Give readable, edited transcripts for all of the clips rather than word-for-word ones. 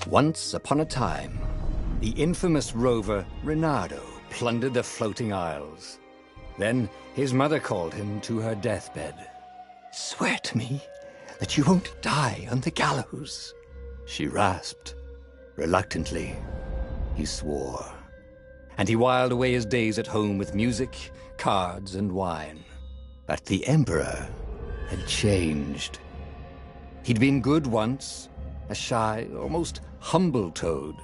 Once upon a time, the infamous rover Reynardo plundered the floating isles. Then his mother called him to her deathbed. "Swear to me that you won't die on the gallows," she rasped. Reluctantly, he swore. And he whiled away his days at home with music, cards, and wine. But the Emperor had changed. He'd been good once, a shy, almost humble toad.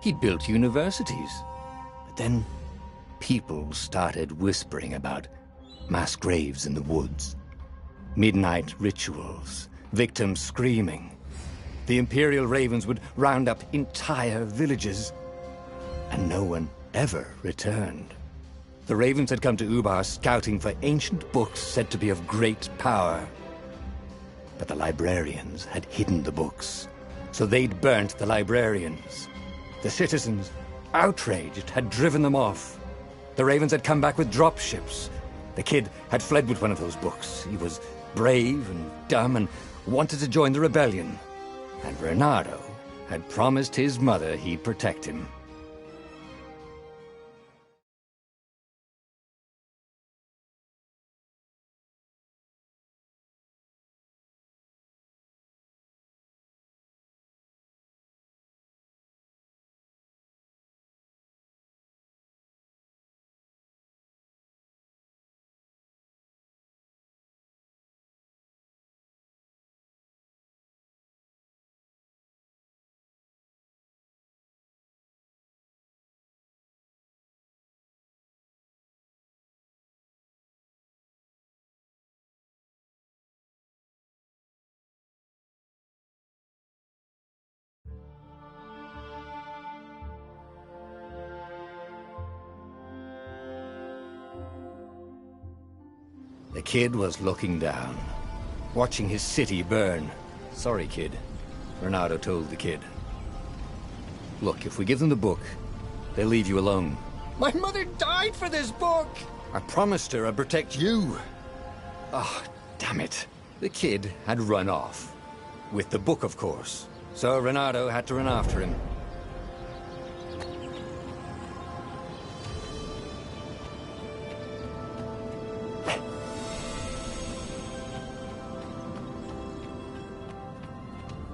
He'd built universities. But then people started whispering about mass graves in the woods, midnight rituals, victims screaming. The Imperial Ravens would round up entire villages, and no one ever returned. The Ravens had come to Ubar scouting for ancient books said to be of great power. But the librarians had hidden the books, so they'd burnt the librarians. The citizens, outraged, had driven them off. The Ravens had come back with dropships. The kid had fled with one of those books. He was brave and dumb and wanted to join the rebellion. And Reynardo had promised his mother he'd protect him. The kid was looking down, watching his city burn. "Sorry, kid," Reynardo told the kid. "Look, if we give them the book, they'll leave you alone." "My mother died for this book!" "I promised her I'd protect you." "Oh, damn it." The kid had run off. With the book, of course. So Reynardo had to run after him.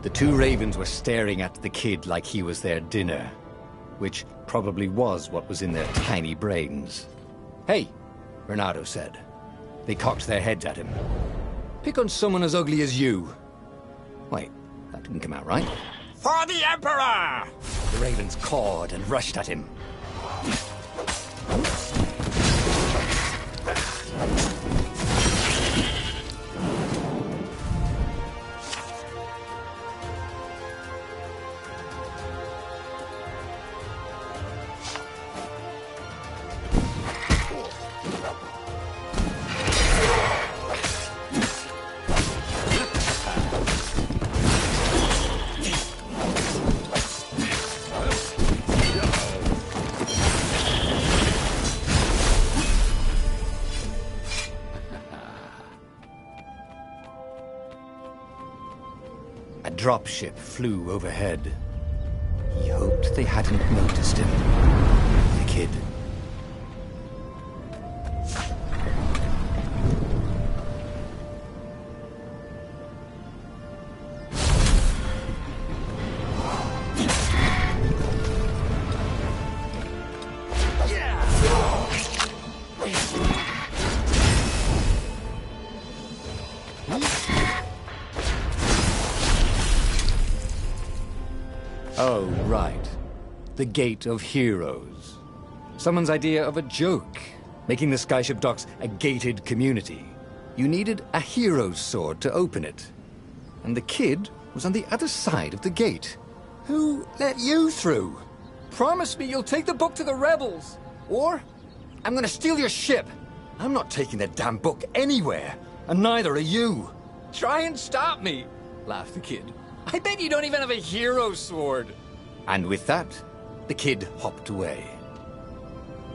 The two Ravens were staring at the kid like he was their dinner, which probably was what was in their tiny brains. "Hey," Reynardo said. They cocked their heads at him. "Pick on someone as ugly as you." Wait, that didn't come out right. "For the Emperor!" The Ravens cawed and rushed at him. A dropship flew overhead. He hoped they hadn't noticed him. The kid. Oh, right. The Gate of Heroes. Someone's idea of a joke, making the skyship docks a gated community. You needed a hero's sword to open it. And the kid was on the other side of the gate. "Who let you through? Promise me you'll take the book to the rebels, or I'm gonna steal your ship. I'm not taking that damn book anywhere, and neither are you." "Try and stop me," laughed the kid. "I bet you don't even have a hero sword." And with that, the kid hopped away.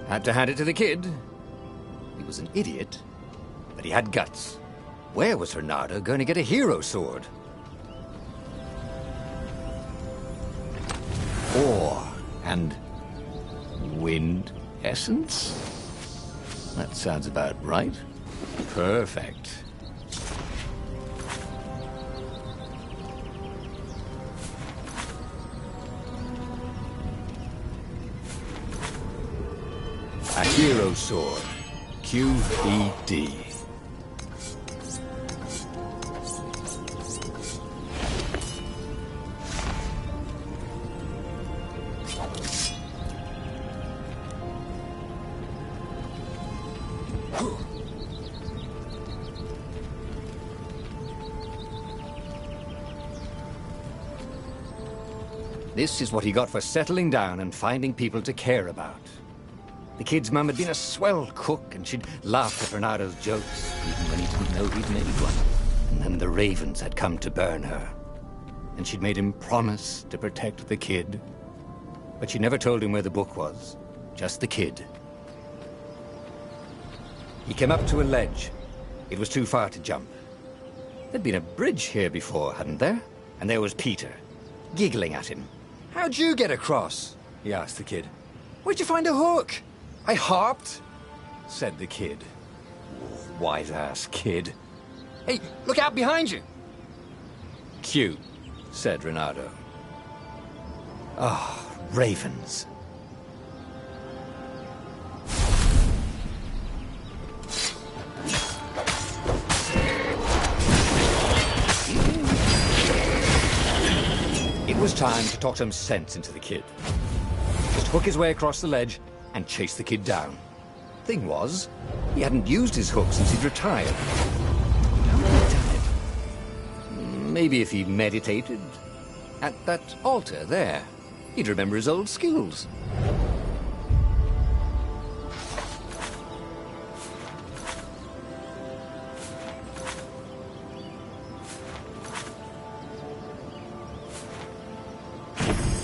Had to hand it to the kid. He was an idiot, but he had guts. Where was Reynardo going to get a hero sword? ore and wind essence? That sounds about right. Perfect. A hero sword. QED. This is what he got for settling down and finding people to care about. The kid's mum had been a swell cook, and she'd laughed at Bernardo's jokes, even when he didn't know he'd made one. And then the ravens had come to burn her. And she'd made him promise to protect the kid. But she never told him where the book was, just the kid. He came up to a ledge. It was too far to jump. There'd been a bridge here before, hadn't there? And there was Peter, giggling at him. "How'd you get across?" he asked the kid. "Where'd you find a hook?" "I hopped," said the kid. Wise-ass kid. "Hey, look out behind you!" "Cute," said Renato. Ah, ravens. It was time to talk some sense into the kid. Just hook his way across the ledge and chase the kid down. Thing was, he hadn't used his hook since he'd retired. How had he done it? Maybe if he meditated at that altar there, he'd remember his old skills.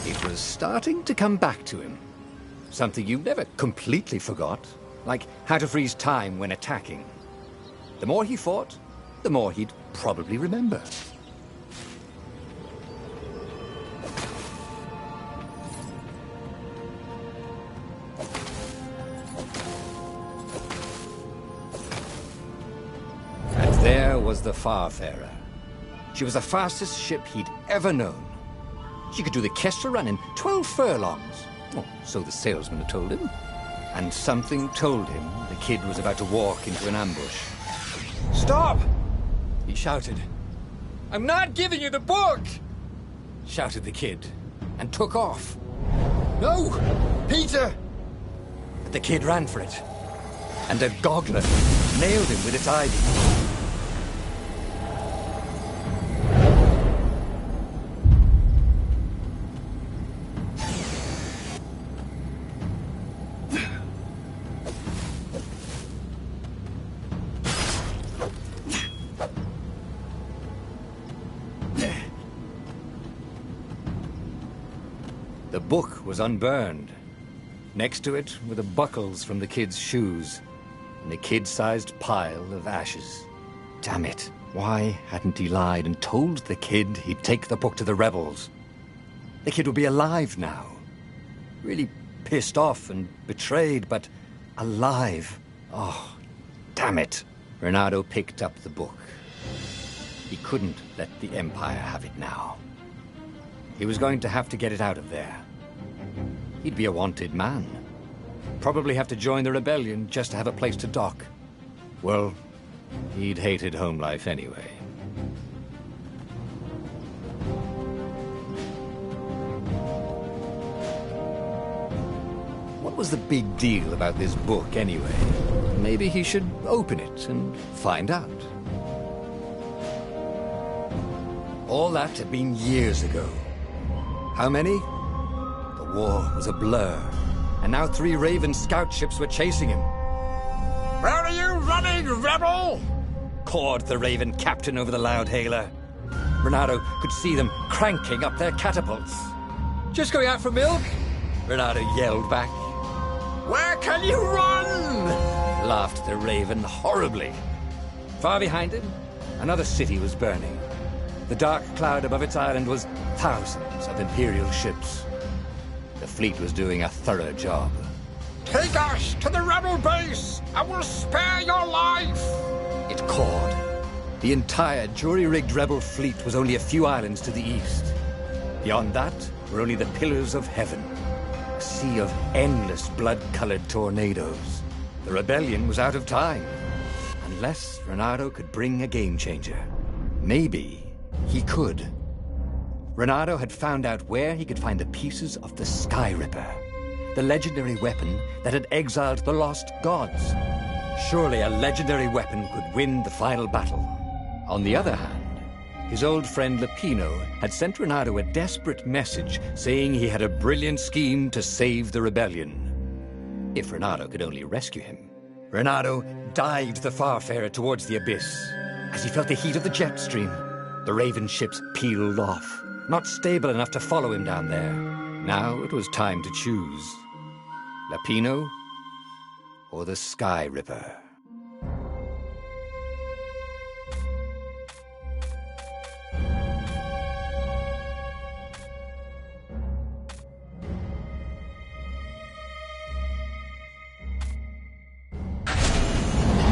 It was starting to come back to him. Something you never completely forgot, like how to freeze time when attacking. The more he fought, the more he'd probably remember. And there was the Farfarer. She was the fastest ship he'd ever known. She could do the Kestra run in 12 furlongs. Oh, so the salesman had told him. And something told him the kid was about to walk into an ambush. "Stop!" he shouted. "I'm not giving you the book!" shouted the kid, and took off. "No! Peter!" But the kid ran for it, and a goggler nailed him with its ivy. The book was unburned. Next to it were the buckles from the kid's shoes, and a kid-sized pile of ashes. Damn it. Why hadn't he lied and told the kid he'd take the book to the rebels? The kid would be alive now. Really pissed off and betrayed, but alive. Oh, damn it. Renato picked up the book. He couldn't let the Empire have it now. He was going to have to get it out of there. He'd be a wanted man. Probably have to join the rebellion just to have a place to dock. Well, he'd hated home life anyway. What was the big deal about this book anyway? Maybe he should open it and find out. All that had been years ago. How many? The war was a blur, and now 3 Raven scout ships were chasing him. "Where are you running, rebel?" cawed the Raven captain over the loud hailer. Renato could see them cranking up their catapults. "Just going out for milk?" Renato yelled back. "Where can you run?" laughed the Raven horribly. Far behind him, another city was burning. The dark cloud above its island was thousands of Imperial ships. The fleet was doing a thorough job. Take us to the rebel base! I will spare your life! It cawed. The entire jury-rigged rebel fleet was only a few islands to the east. Beyond that were only the pillars of heaven. A sea of endless blood-colored tornadoes. The rebellion was out of time. Unless Renato could bring a game-changer. Maybe he could. Renato had found out where he could find the pieces of the Sky Ripper, the legendary weapon that had exiled the lost gods. Surely a legendary weapon could win the final battle. On the other hand, his old friend Lapino had sent Renato a desperate message saying he had a brilliant scheme to save the rebellion. If Renato could only rescue him. Renato dived the Farfarer towards the abyss. As he felt the heat of the jet stream, the Raven ships peeled off, not stable enough to follow him down there. Now it was time to choose. Lapino or the Sky Ripper?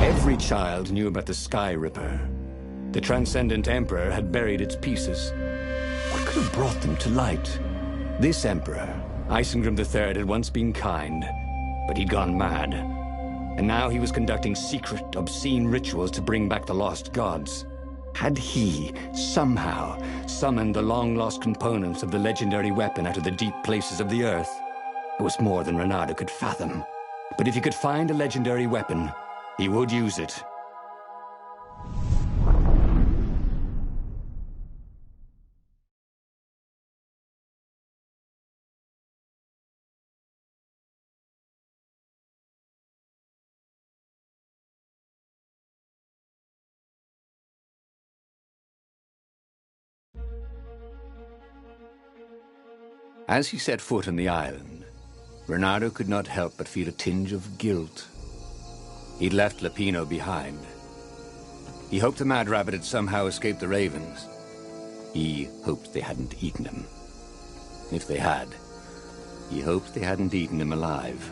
Every child knew about the Sky Ripper. The Transcendent Emperor had buried its pieces. What could have brought them to light? This Emperor, Isengrim III, had once been kind, but he'd gone mad. And now he was conducting secret, obscene rituals to bring back the lost gods. Had he, somehow, summoned the long-lost components of the legendary weapon out of the deep places of the earth? It was more than Renato could fathom. But if he could find a legendary weapon, he would use it. As he set foot on the island, Renato could not help but feel a tinge of guilt. He'd left Lapino behind. He hoped the Mad Rabbit had somehow escaped the Ravens. He hoped they hadn't eaten him. If they had, he hoped they hadn't eaten him alive.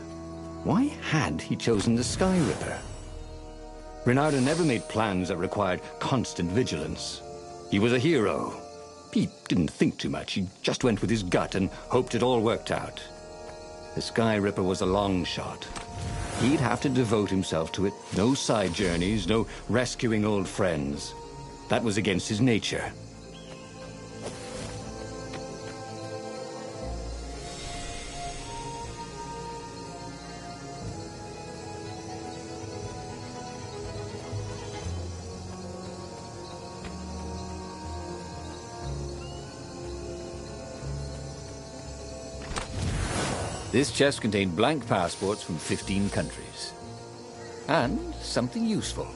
Why had he chosen the Sky Ripper? Renato never made plans that required constant vigilance. He was a hero. He didn't think too much. He just went with his gut and hoped it all worked out. The Sky Ripper was a long shot. He'd have to devote himself to it. No side journeys, no rescuing old friends. That was against his nature. This chest contained blank passports from 15 countries. And something useful.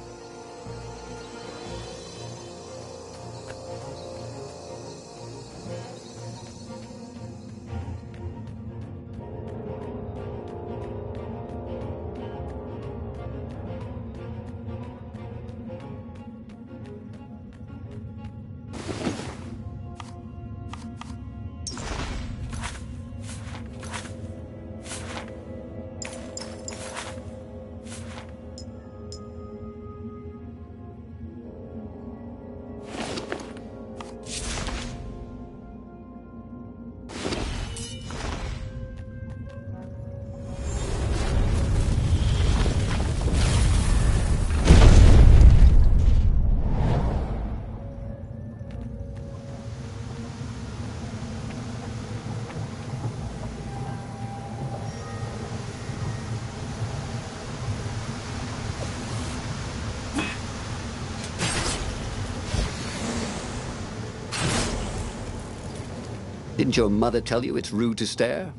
Didn't your mother tell you it's rude to stare?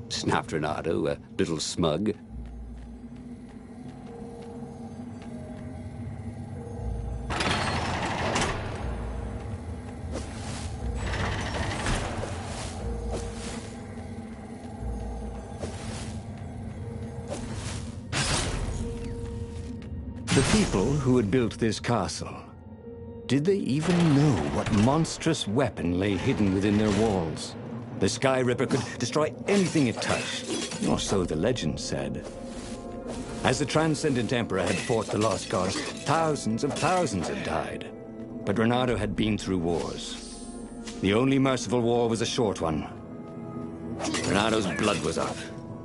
Snapped Renato, a little smug. The people who had built this castle, did they even know what monstrous weapon lay hidden within their walls? The Sky Ripper could destroy anything it touched, or so the legend said. As the Transcendent Emperor had fought the Lost Gods, thousands of thousands had died. But Reynardo had been through wars. The only merciful war was a short one. Reynardo's blood was up.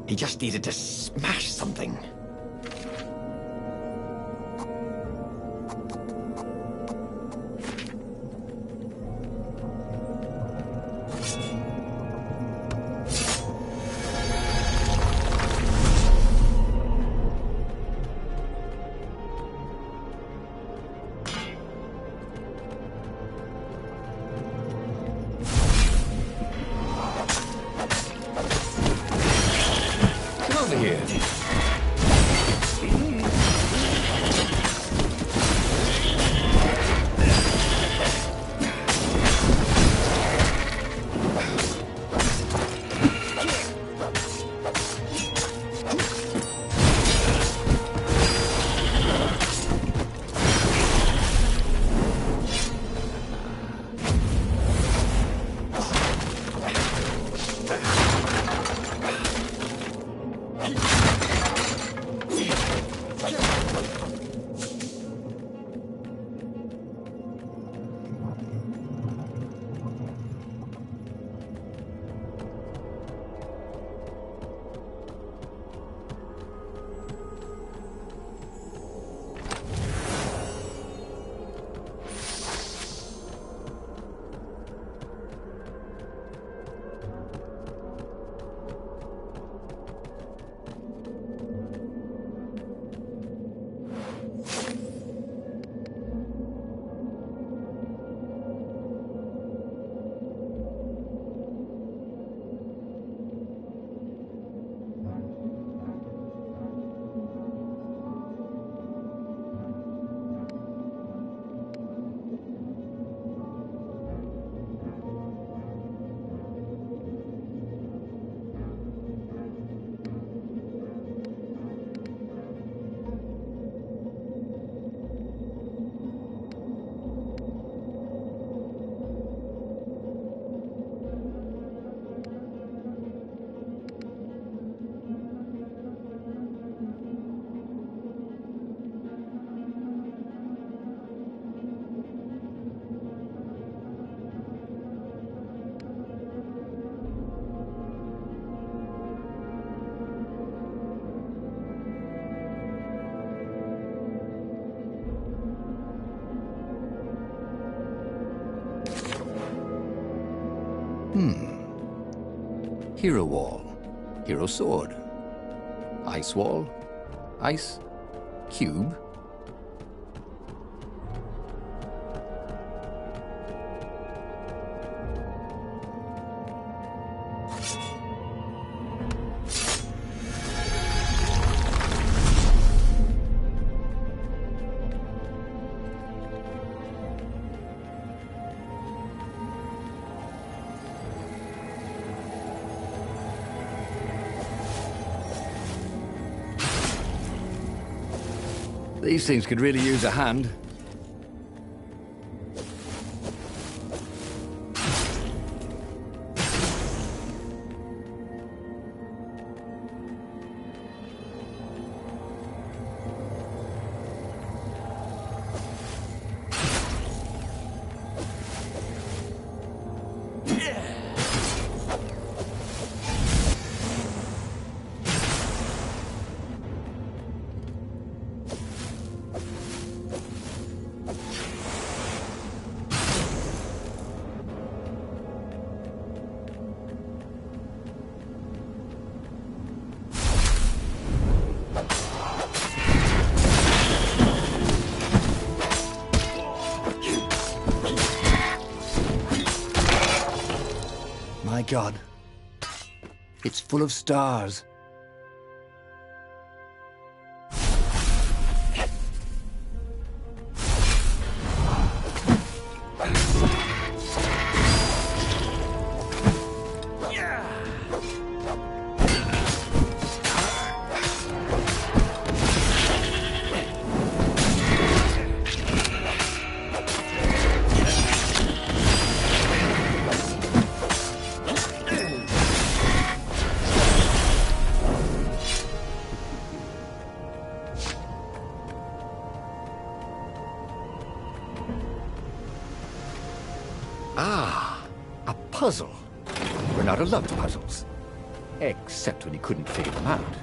He just needed to smash something. Over here. Hero Wall, Hero Sword, Ice Wall, Ice Cube. These things could really use a hand. My God, it's full of stars. puzzle. Renato loved puzzles. Except when he couldn't figure them out.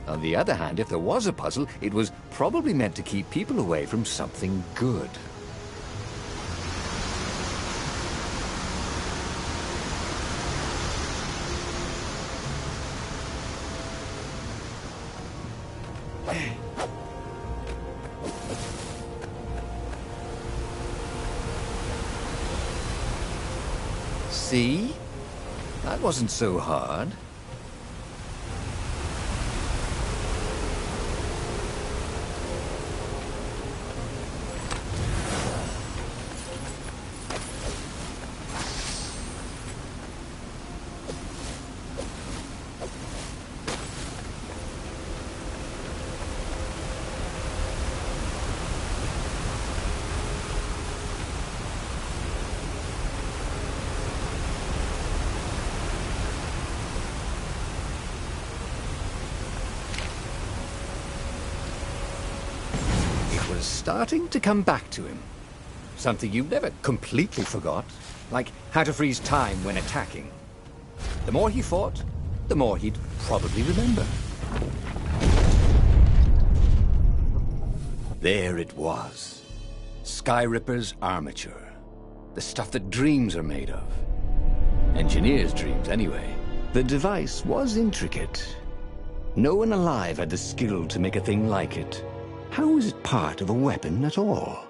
On the other hand, if there was a puzzle, it was probably meant to keep people away from something good. See? That wasn't so hard. Starting to come back to him. Something you never completely forgot, like how to freeze time when attacking. The more he fought, the more he'd probably remember. There it was. Skyripper's armature. The stuff that dreams are made of. Engineers' dreams, anyway. The device was intricate. No one alive had the skill to make a thing like it. How was it part of a weapon at all?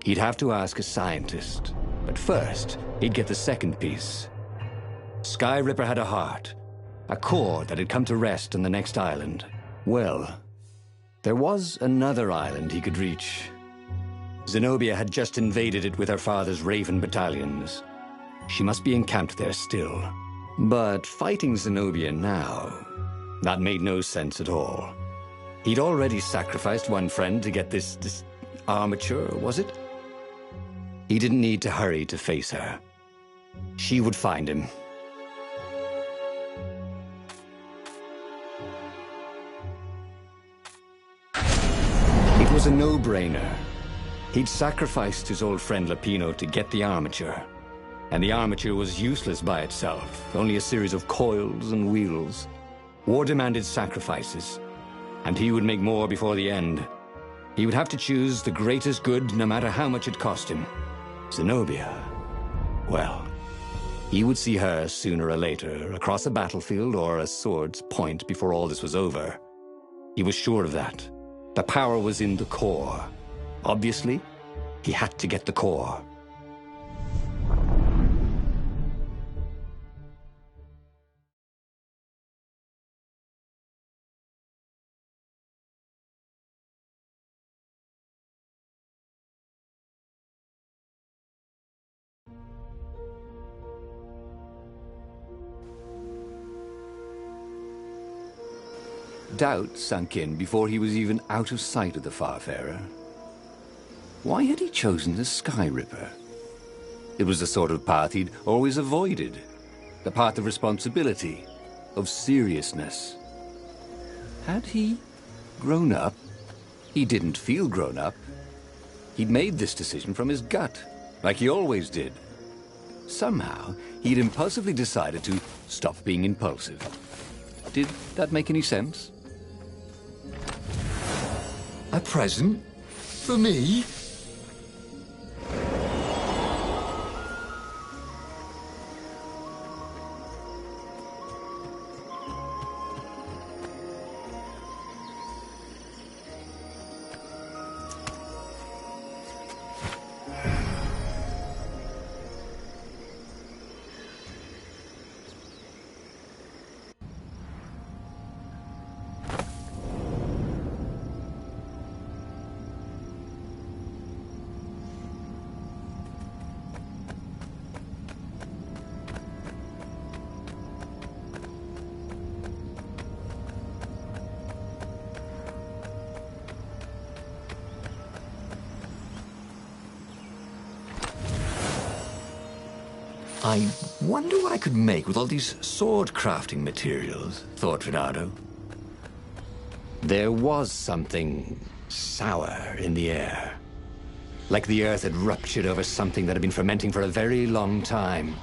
He'd have to ask a scientist, but first, he'd get the second piece. Skyripper had a heart, a core that had come to rest on the next island. Well, there was another island he could reach. Zenobia had just invaded it with her father's Raven battalions. She must be encamped there still. But fighting Zenobia now, that made no sense at all. He'd already sacrificed one friend to get this armature, was it? He didn't need to hurry to face her. She would find him. It was a no-brainer. He'd sacrificed his old friend Lapino to get the armature. And the armature was useless by itself, only a series of coils and wheels. War demanded sacrifices. And he would make more before the end. He would have to choose the greatest good no matter how much it cost him. Zenobia. Well, he would see her sooner or later, across a battlefield or a sword's point before all this was over. He was sure of that. The power was in the core. Obviously, he had to get the core. Doubt sunk in before he was even out of sight of the Farfarer. Why had he chosen the Skyripper? It was the sort of path he'd always avoided. The path of responsibility, of seriousness. Had he grown up? He didn't feel grown up. He'd made this decision from his gut, like he always did. Somehow, he'd impulsively decided to stop being impulsive. Did that make any sense? A present? For me? I wonder what I could make with all these sword-crafting materials, thought Renato. There was something sour in the air. like the earth had ruptured over something that had been fermenting for a very long time.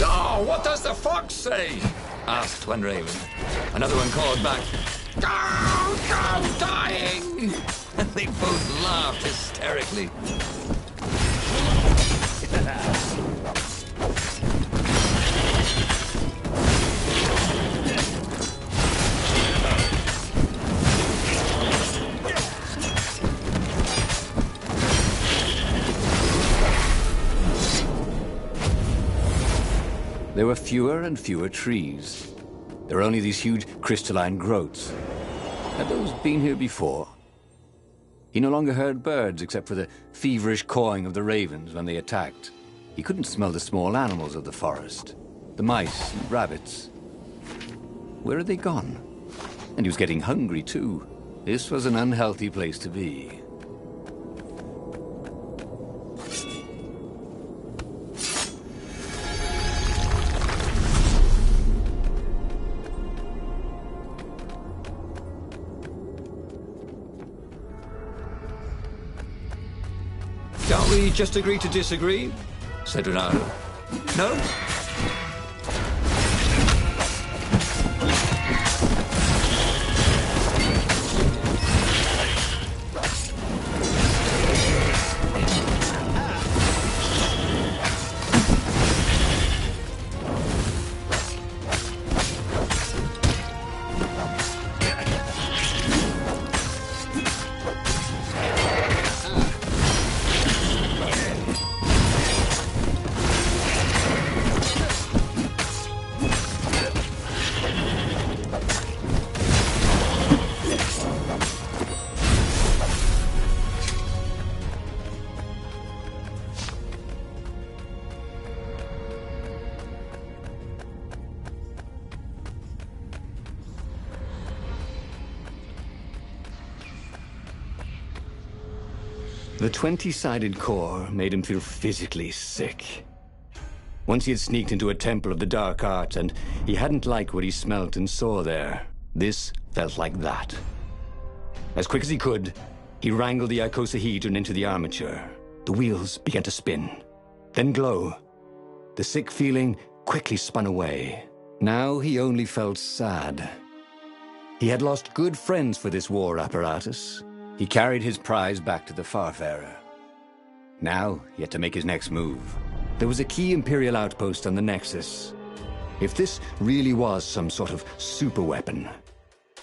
Oh, what does the fox say? Asked one raven. Another one called back, Go, dying! and they both laughed hysterically. There were fewer and fewer trees. There were only these huge crystalline growths. Had those been here before? He no longer heard birds except for the feverish cawing of the ravens when they attacked. He couldn't smell the small animals of the forest, the mice and rabbits. Where had they gone? And he was getting hungry too. This was an unhealthy place to be. Can't we just agree to disagree? Said Renato. No? The 20-sided core made him feel physically sick. Once he had sneaked into a temple of the dark arts, and he hadn't liked what he smelt and saw there. This felt like that. As quick as he could, he wrangled the icosahedron into the armature. The wheels began to spin, then glow. The sick feeling quickly spun away. Now he only felt sad. He had lost good friends for this war apparatus. He carried his prize back to the Farfarer. Now he had to make his next move. There was a key Imperial outpost on the Nexus. If this really was some sort of super weapon,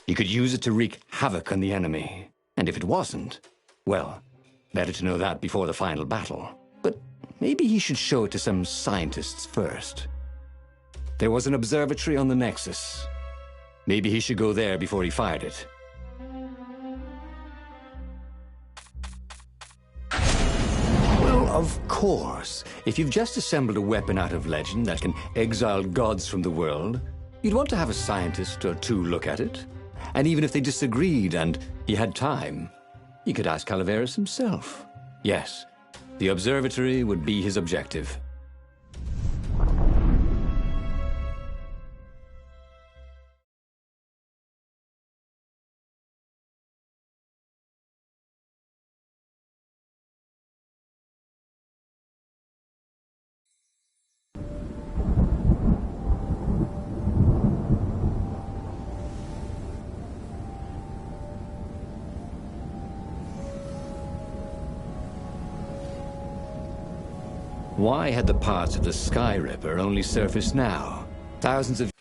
he could use it to wreak havoc on the enemy. And if it wasn't, well, better to know that before the final battle. But maybe he should show it to some scientists first. There was an observatory on the Nexus. Maybe he should go there before he fired it. Of course, if you've just assembled a weapon out of legend that can exile gods from the world, you'd want to have a scientist or two look at it. And even if they disagreed and he had time, he could ask Calaveras himself. Yes, the observatory would be his objective. Why had the parts of the Sky Ripper only surfaced now? Thousands of